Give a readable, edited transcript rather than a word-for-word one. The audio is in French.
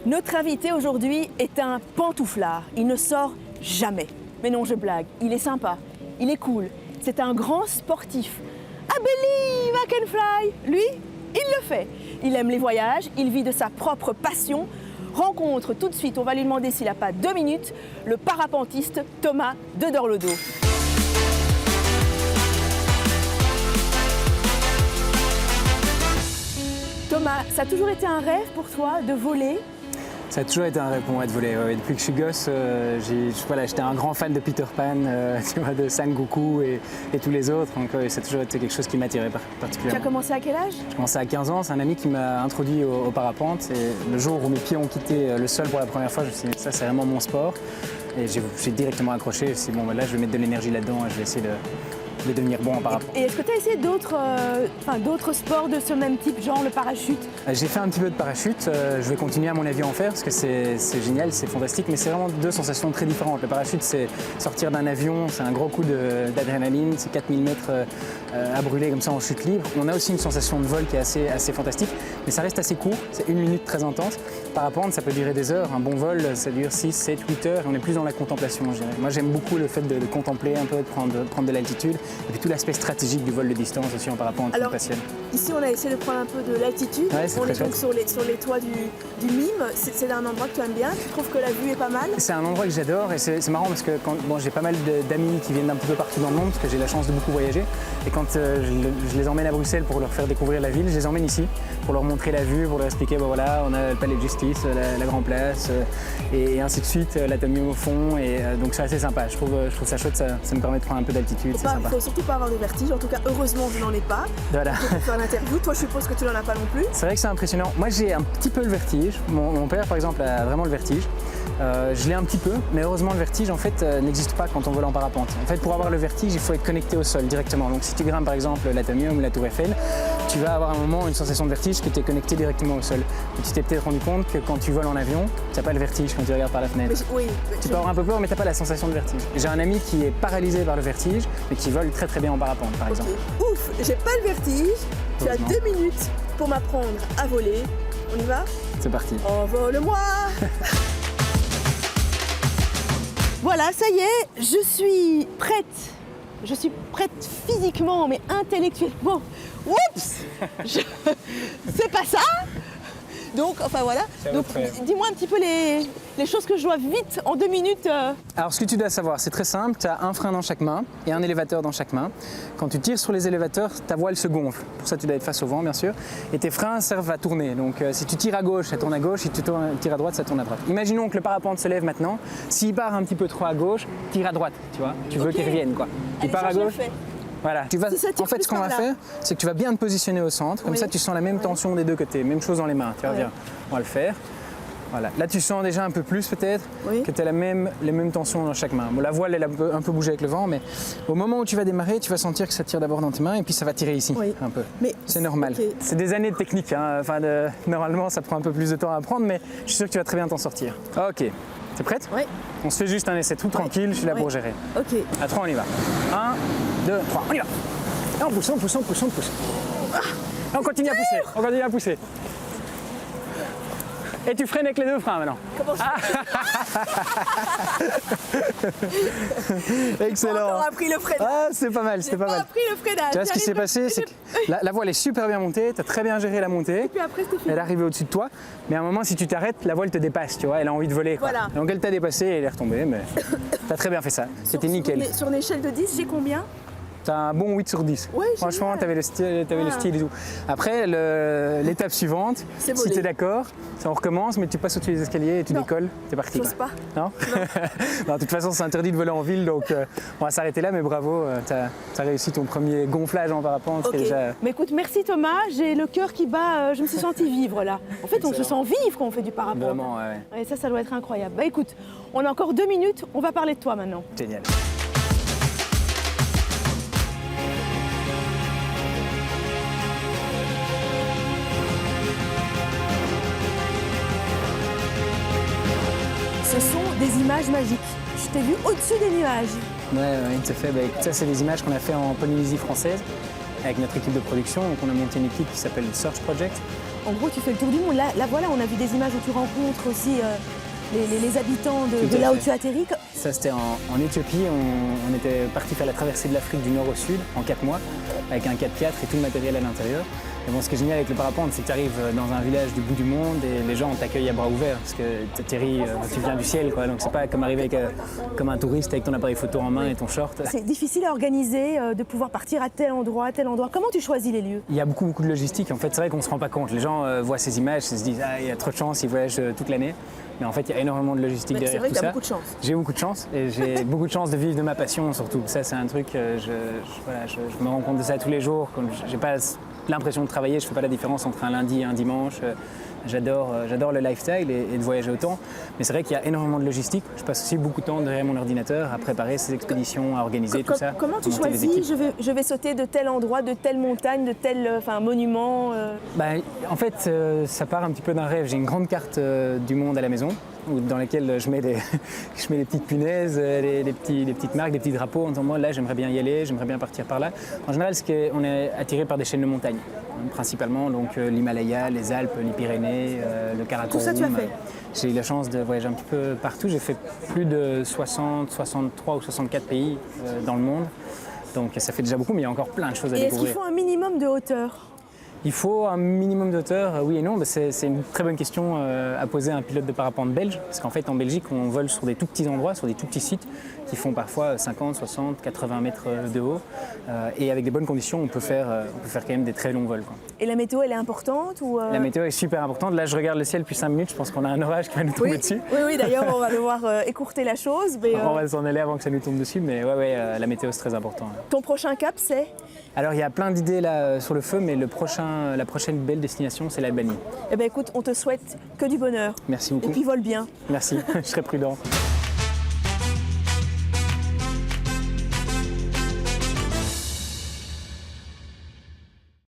Notre invité aujourd'hui est un pantouflard. Il ne sort jamais. Mais non, je blague. Il est sympa. Il est cool. C'est un grand sportif. I believe I can fly. Lui, il le fait. Il aime les voyages. Il vit de sa propre passion. Rencontre tout de suite, on va lui demander s'il n'a pas 2 minutes, le parapentiste Thomas de Dorlodo. Thomas, ça a toujours été un rêve pour toi de voler? Ça a toujours été un rêve pour moi de voler. Ouais. Depuis que je suis gosse, j'étais un grand fan de Peter Pan, tu vois, de Sangoku et tous les autres. Donc ça a toujours été quelque chose qui m'attirait particulièrement. Tu as commencé à quel âge? J'ai commencé à 15 ans. C'est un ami qui m'a introduit au parapente. Et le jour où mes pieds ont quitté le sol pour la première fois, je me suis dit ça c'est vraiment mon sport. Et j'ai directement accroché. Je me suis dit bon, là je vais mettre de l'énergie là-dedans et je vais essayer de devenir bon en parapente. Et est-ce que tu as essayé d'autres sports de ce même type, genre le parachute? J'ai fait un petit peu de parachute, je vais continuer à mon avis à en faire parce que c'est génial, c'est fantastique, mais c'est vraiment deux sensations très différentes. Le parachute, c'est sortir d'un avion, c'est un gros coup d'adrénaline, c'est 4000 mètres à brûler comme ça en chute libre. On a aussi une sensation de vol qui est assez fantastique, mais ça reste assez court, c'est 1 minute très intense. Parapente, ça peut durer des heures, un bon vol, ça dure 6, 7, 8 heures, et on est plus dans la contemplation, je dirais. Moi j'aime beaucoup le fait de contempler un peu, de prendre de l'altitude. Et puis tout l'aspect stratégique du vol de distance aussi en parapente qui me passionne. Ici on a essayé de prendre un peu de l'altitude, ouais, on est donc sur les toits du Mime, c'est un endroit que tu aimes bien, tu trouves que la vue est pas mal? C'est un endroit que j'adore et c'est marrant parce que j'ai pas mal d'amis qui viennent d'un petit peu partout dans le monde parce que j'ai la chance de beaucoup voyager et quand je les emmène à Bruxelles pour leur faire découvrir la ville, je les emmène ici pour leur montrer la vue, pour leur expliquer voilà, on a le Palais de Justice, la Grand Place et ainsi de suite, l'Atomium au fond et donc c'est assez sympa, je trouve ça chouette, ça me permet de prendre un peu d'altitude, c'est sympa. Il faut surtout pas avoir de vertige, en tout cas heureusement je n'en ai pas. Voilà. Pour faire l'interview, toi je suppose que tu n'en as pas non plus. C'est vrai que c'est impressionnant, moi j'ai un petit peu le vertige, mon père par exemple a vraiment le vertige. Je l'ai un petit peu, mais heureusement le vertige en fait n'existe pas quand on vole en parapente. En fait pour avoir le vertige il faut être connecté au sol directement. Donc si tu grimpes par exemple l'Atomium ou la Tour Eiffel, tu vas avoir un moment une sensation de vertige que tu es connecté directement au sol. Et tu t'es peut-être rendu compte que quand tu voles en avion, tu n'as pas le vertige quand tu regardes par la fenêtre. Tu peux avoir un peu peur mais tu n'as pas la sensation de vertige. J'ai un ami qui est paralysé par le vertige mais qui vole très très bien en parapente par exemple. Ouf, j'ai pas le vertige, tu as 2 minutes pour m'apprendre à voler. On y va? C'est parti. Envole-moi. Voilà, ça y est, je suis prête. Je suis prête physiquement, mais intellectuellement. Oups. C'est pas ça. Donc, enfin voilà. Donc, dis-moi un petit peu les choses que je dois vite, en 2 minutes. Alors, ce que tu dois savoir, c'est très simple. Tu as un frein dans chaque main et un élévateur dans chaque main. Quand tu tires sur les élévateurs, ta voile se gonfle. Pour ça, tu dois être face au vent, bien sûr. Et tes freins servent à tourner. Donc, si tu tires à gauche, ça tourne à gauche. Si tu tires à droite, ça tourne à droite. Imaginons que le parapente se lève maintenant. S'il part un petit peu trop à gauche, tire à droite. Tu vois, tu veux qu'il revienne, quoi. Il part à gauche. Voilà. En fait, ce qu'on va faire, c'est que tu vas bien te positionner au centre. Comme ça, tu sens la même tension des deux côtés. Même chose dans les mains. Tu reviens. On va le faire. Voilà. Là, tu sens déjà un peu plus peut-être que tu as les mêmes tensions dans chaque main. Bon, la voile, elle a un peu bougé avec le vent, mais au moment où tu vas démarrer, tu vas sentir que ça tire d'abord dans tes mains et puis ça va tirer ici un peu. C'est normal. C'est des années de technique. Hein. Enfin, normalement, ça prend un peu plus de temps à apprendre, mais je suis sûr que tu vas très bien t'en sortir. Ok. T'es prête? Oui. On se fait juste un essai tout tranquille, je suis là pour gérer. Ok. À 3, on y va. 1, 2, 3, on y va. Et on pousse, on pousse, on pousse, on pousse. Et on continue à pousser, on continue à pousser. Et tu freines avec les 2 freins maintenant. Comment ça? Excellent. On a appris le freinage. Ah, c'est pas mal, c'est pas mal. Appris le freinage. Tu vois, ce qui s'est passé, c'est que la voile est super bien montée, tu as très bien géré la montée. Et puis après, c'était fini. Elle est arrivée au-dessus de toi, mais à un moment, si tu t'arrêtes, la voile te dépasse, tu vois, elle a envie de voler. Quoi. Voilà. Donc elle t'a dépassé et elle est retombée, mais tu as très bien fait ça. C'était nickel. Sur une échelle de 10, j'ai combien? T'as un bon 8 sur 10. Ouais, franchement, t'avais le style et tout. Après, l'étape suivante, si t'es d'accord, on recommence, mais tu passes au-dessus des escaliers et tu décolles, t'es parti. J'ose pas. Non, non, de toute façon, c'est interdit de voler en ville, donc on va s'arrêter là, mais bravo, t'as réussi ton premier gonflage en parapente. Okay. Déjà... Mais écoute, merci Thomas, j'ai le cœur qui bat, je me suis sentie vivre là. En fait, on se sent vivre quand on fait du parapente. Vraiment, ouais. Et ça doit être incroyable. Bah écoute, on a encore 2 minutes, on va parler de toi maintenant. Génial. Ce sont des images magiques. Je t'ai vu au-dessus des nuages. Ouais, tout à fait. Bah, écoute, ça, c'est des images qu'on a fait en Polynésie française avec notre équipe de production. Donc, on a monté une équipe qui s'appelle Search Project. En gros, tu fais le tour du monde. Là voilà, on a vu des images où tu rencontres aussi les habitants de là où tu atterris. Ça, c'était en Éthiopie. On était parti faire la traversée de l'Afrique du nord au sud en 4 mois, avec un 4x4 et tout le matériel à l'intérieur. Et bon, ce qui est génial avec le parapente, c'est que tu arrives dans un village du bout du monde et les gens t'accueillent à bras ouverts parce que tu viens du ciel, quoi. Donc c'est pas comme arriver comme un touriste avec ton appareil photo en main et ton short. C'est difficile à organiser de pouvoir partir à tel endroit, à tel endroit. Comment tu choisis les lieux? Il y a beaucoup de logistique. En fait, c'est vrai qu'on se rend pas compte. Les gens voient ces images et se disent il y a trop de chance, ils voyagent toute l'année. Mais en fait, il y a énormément de logistique derrière tout ça. C'est vrai que tu as beaucoup de chance. J'ai beaucoup de chance et j'ai beaucoup de chance de vivre de ma passion surtout. Ça, c'est un truc, je me rends compte de ça tous les jours. J'ai pas l'impression de travailler, je fais pas la différence entre un lundi et un dimanche. J'adore le lifestyle et de voyager autant. Mais c'est vrai qu'il y a énormément de logistique. Je passe aussi beaucoup de temps derrière mon ordinateur à préparer ces expéditions, à organiser tout ça. Comment tu choisis je vais sauter de tel endroit, de telle montagne, de tel monument En fait, ça part un petit peu d'un rêve. J'ai une grande carte du monde à la maison dans laquelle je mets des petites punaises, des petites marques, des petits drapeaux en disant moi là j'aimerais bien y aller, j'aimerais bien partir par là. En général, on est attiré par des chaînes de montagnes, principalement donc l'Himalaya, les Alpes, les Pyrénées, le Karakorum. Tout ça tu as fait? J'ai eu la chance de voyager un petit peu partout. J'ai fait plus de 60, 63 ou 64 pays dans le monde. Donc ça fait déjà beaucoup, mais il y a encore plein de choses à découvrir. Est-ce qu'il faut un minimum de hauteur? Il faut un minimum de hauteur, oui et non. C'est une très bonne question à poser à un pilote de parapente belge. Parce qu'en fait, en Belgique, on vole sur des tout petits endroits, sur des tout petits sites qui font parfois 50, 60, 80 mètres de haut. Et avec des bonnes conditions, on peut faire quand même des très longs vols, quoi. Et la météo, elle est importante ou La météo est super importante. Là, je regarde le ciel depuis 5 minutes. Je pense qu'on a un orage qui va nous tomber dessus. Oui, d'ailleurs, on va devoir écourter la chose. Mais, On va s'en aller avant que ça nous tombe dessus. Mais la météo, c'est très important. Ton prochain cap, c'est? Alors, il y a plein d'idées là sur le feu, mais la prochaine belle destination, c'est l'Albanie. Eh bien, écoute, on te souhaite que du bonheur. Merci beaucoup. Et puis, vole bien. Merci, je serai prudent.